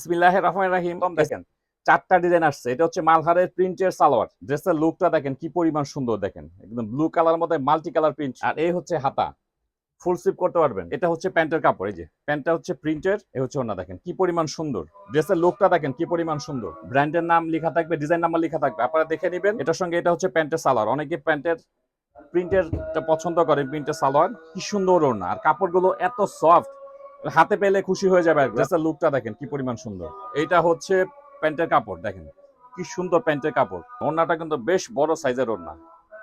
বিসমিল্লাহির রহমানির রহিম। দেখেন চারটা ডিজাইন আসছে। এটা হচ্ছে মালহারের প্রিন্টের সালোয়ার। ড্রেসের লুকটা দেখেন কি পরিমাণ সুন্দর দেখেন। একদম ব্লু কালার মধ্যে মাল্টি কালার প্রিন্ট। আর এই হচ্ছে হাতা। ফুল স্লিভ করতে পারবেন। এটা হচ্ছে প্যান্টের কাপড়। এই যে প্যান্টটা হচ্ছে প্রিন্টের, এই হচ্ছে ওড়না দেখেন কি পরিমাণ সুন্দর। ড্রেসের লুকটা দেখেন কি পরিমাণ সুন্দর। ব্র্যান্ডের নাম লেখা থাকবে, ডিজাইন নাম্বার লেখা থাকবে। আপনারা দেখে নেবেন। এটার সঙ্গে এটা হচ্ছে প্যান্টের সালোয়ার। অনেকে প্যান্টের প্রিন্টেরটা পছন্দ করেন, প্রিন্টের সালোয়ার। কি সুন্দর ওড়না আর কাপড়গুলো এত সফট, হাতে পেলে খুশি হয়ে যাবে। ড্রেসের লুকটা দেখেন কি পরিমাণ সুন্দর। এইটা হচ্ছে প্যান্টের কাপড় দেখেন কি সুন্দর প্যান্টের কাপড়। ওড়নাটা কিন্তু বেশ বড় সাইজের ওড়না,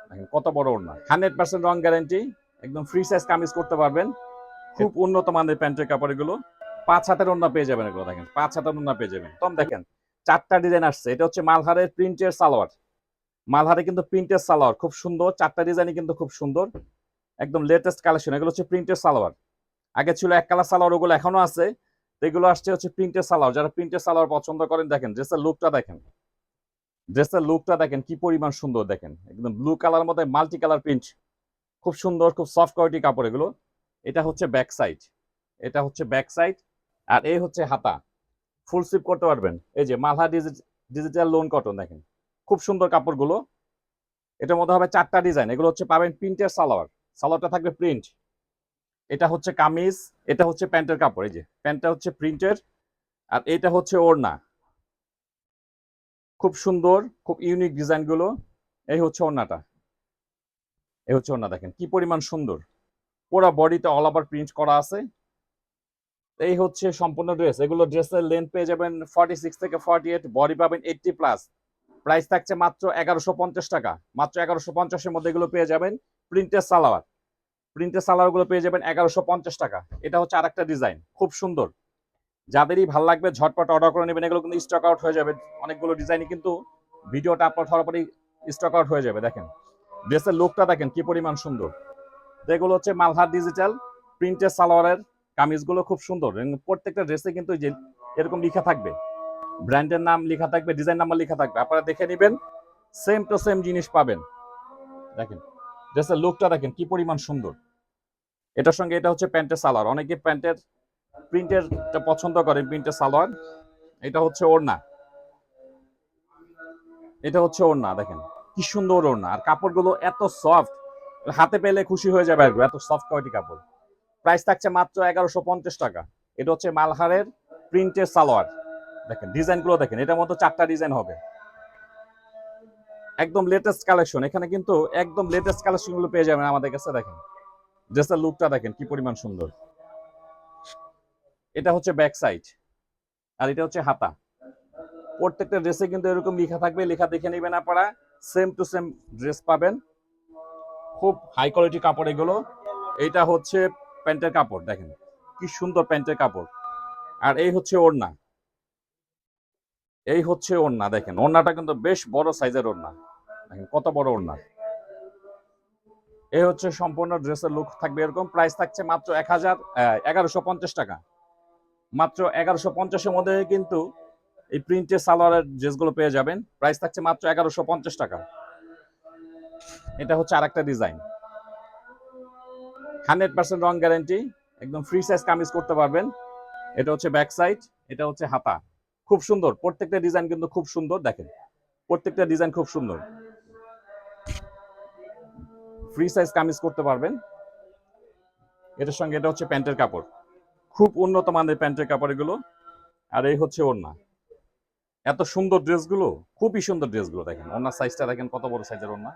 দেখেন কত বড় ওড়না। 100% রং গ্যারান্টি, একদম ফ্রি সাইজ কামিজ করতে পারবেন। খুব উন্নত মানের প্যান্টের কাপড় এগুলো। 5 হাতের ওড়না পেয়ে যাবেন এগুলো, দেখেন 5 হাতের ওড়না পেয়ে যাবেন। একদম দেখেন চারটা ডিজাইন আসছে। এটা হচ্ছে মালহারের প্রিন্টের সালোয়ার। মালহারে কিন্তু প্রিন্টের সালোয়ার খুব সুন্দর। চারটা ডিজাইনই কিন্তু খুব সুন্দর, একদম লেটেস্ট কালেকশন। এগুলো হচ্ছে প্রিন্টের সালোয়ার। আগে ছিল এক কালার সালোয়ার, ওগুলো এখনো আছে। এগুলো আসছে হচ্ছে প্রিন্টের সালোয়ার। যারা প্রিন্টের সালোয়ার পছন্দ করেন, দেখেন ড্রেসের লুকটা দেখেন। ড্রেসের লুকটা দেখেন কি পরিমাণ সুন্দর দেখেন। একদম ব্লু কালার মধ্যে মাল্টি কালার প্রিন্ট, খুব সুন্দর, খুব সফট কোয়ালিটি কাপড় এগুলো। এটা হচ্ছে ব্যাক সাইড, এটা হচ্ছে ব্যাক সাইড। আর এই হচ্ছে হাতা। ফুল স্লিভ করতে পারবেন। এই যে মালহা ডিজিটাল লোন কটন দেখেন খুব সুন্দর কাপড়গুলো। এটার মধ্যে হবে চারটা ডিজাইন। এগুলো হচ্ছে পাবেন প্রিন্টের সালোয়ার। সালোয়ারটা থাকবে প্রিন্ট। এটা হচ্ছে কামিজ, এটা হচ্ছে প্যান্টের কাপড়। এই যে প্যান্টটা হচ্ছে প্রিন্টের, আর এটা হচ্ছে ওড়না। খুব সুন্দর, খুব ইউনিক ডিজাইন গুলো। এই হচ্ছে ওড়নাটা, এই হচ্ছে ওড়না দেখেন কি পরিমাণ সুন্দর। পুরো বডিতে অল ওভার প্রিন্ট করা আছে। এই হচ্ছে সম্পূর্ণ ড্রেস। এগুলো ড্রেসের লেন্থ পেয়ে যাবেন 46 থেকে 48, বডি পাবেন 80+। প্রাইস থাকছে মাত্র 1150 টাকা। মাত্র 1150-এর মধ্যে এগুলো পেয়ে যাবেন। প্রিন্টের সালোয়ার, প্রিন্টের সালোয়ার গুলো পেয়ে যাবেন 1150 টাকা। এটা হচ্ছে আরেকটা ডিজাইন, খুব সুন্দর। যাদেরই ভাল লাগবে ঝটপট অর্ডার করে নেবেন। এগুলো কিন্তু স্টক আউট হয়ে যাবে। অনেকগুলো ডিজাইনই কিন্তু ভিডিওটা আপলোড হওয়ার পরেই স্টক আউট হয়ে যাবে। দেখেন ড্রেসের লুকটা দেখেন কি পরিমাণ সুন্দর। এগুলো হচ্ছে মালহার ডিজিটাল প্রিন্টের সালোয়ারের কামিজগুলো খুব সুন্দর। প্রত্যেকটা ড্রেসে কিন্তু যে এরকম লেখা থাকবে, ব্র্যান্ডের নাম লেখা থাকবে, ডিজাইন নাম্বার লেখা থাকবে। আপনারা দেখে নেবেন, সেম টু সেম জিনিস পাবেন। দেখেন ড্রেসের লুকটা দেখেন কি পরিমাণ সুন্দর। এটার সঙ্গে এটা হচ্ছে প্যান্টের সালোয়ার। অনেকে প্যান্টের প্রিন্টেরটা পছন্দ করেন, প্রিন্টের সালোয়ার। এটা হচ্ছে ওড়না, এটা হচ্ছে ওড়না দেখেন কি সুন্দর ওড়না। আর কাপড়গুলো এত সফট, হাতে পেলে খুশি হয়ে যাবে। এত সফট কোয়ালিটি কাপড়। প্রাইস থাকছে মাত্র 1150 টাকা। এটা হচ্ছে মালহারের প্রিন্টের সালোয়ার। দেখেন ডিজাইনগুলো দেখেন, এটার মতো চারটা ডিজাইন হবে। একদম লেটেস্ট কালেকশন। এখানে কিন্তু একদম লেটেস্ট কালেকশন গুলো পেয়ে যাবেন আমাদের কাছে। দেখেন ড্রেসের লুকটা দেখেন কি পরিমাণ সুন্দর। এটা হচ্ছে ব্যাক সাইড, আর এটা হচ্ছে হাতা। প্রত্যেকটা ড্রেসে কিন্তু এরকম লেখা থাকবে। লেখা দেখে নেবেন আপনারা, সেম টু সেম ড্রেস পাবেন। খুব হাই কোয়ালিটি কাপড় এগুলো। এইটা হচ্ছে প্যান্টের কাপড়, দেখেন কি সুন্দর প্যান্টের কাপড়। আর এই হচ্ছে ওড়না, এই হচ্ছে ওড়না। দেখেন ওড়নাটা কিন্তু বেশ বড় সাইজের ওড়না, দেখেন কত বড় ওড়না। এই হচ্ছে সম্পূর্ণ ড্রেসের লুক থাকবে এরকম। প্রাইস থাকছে মাত্র 1150 টাকা। মাত্র 1150-এর মধ্যে কিন্তু এই প্রিন্টের সালোয়ারের ড্রেসগুলো পেয়ে যাবেন। প্রাইস থাকছে মাত্র 1150 টাকা। এটা হচ্ছে আরেকটা ডিজাইন, 100% রং গ্যারান্টি, একদম ফ্রি সাইজ কামিজ করতে পারবেন। এটা হচ্ছে ব্যাক সাইড, এটা হচ্ছে হাতা। খুব সুন্দর, প্রত্যেকটা ডিজাইন কিন্তু খুব সুন্দর। দেখেন প্রত্যেকটা ডিজাইন খুব সুন্দর। ফ্রি সাইজ কামিজ করতে পারবেন। এটার সঙ্গে এটা হচ্ছে প্যান্টের কাপড়, খুব উন্নত মানের প্যান্টের কাপড় এগুলো। আর এই হচ্ছে ওড়না। এত সুন্দর ড্রেসগুলো, খুবই সুন্দর ড্রেসগুলো। দেখেন ওড়নার সাইজটা দেখেন কত বড় সাইজের ওড়না।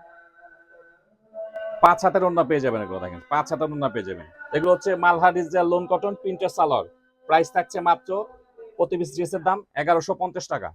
5 হাতের ওড়না পেয়ে যাবেন এগুলো, দেখেন 5 হাতের ওড়না পেয়ে যাবেন। এগুলো হচ্ছে মালহা ডিজিটাল লোন কটন প্রিন্টের সালোয়ার। প্রাইস থাকছে মাত্র প্রতি পিস ড্রেসের দাম 1150 টাকা।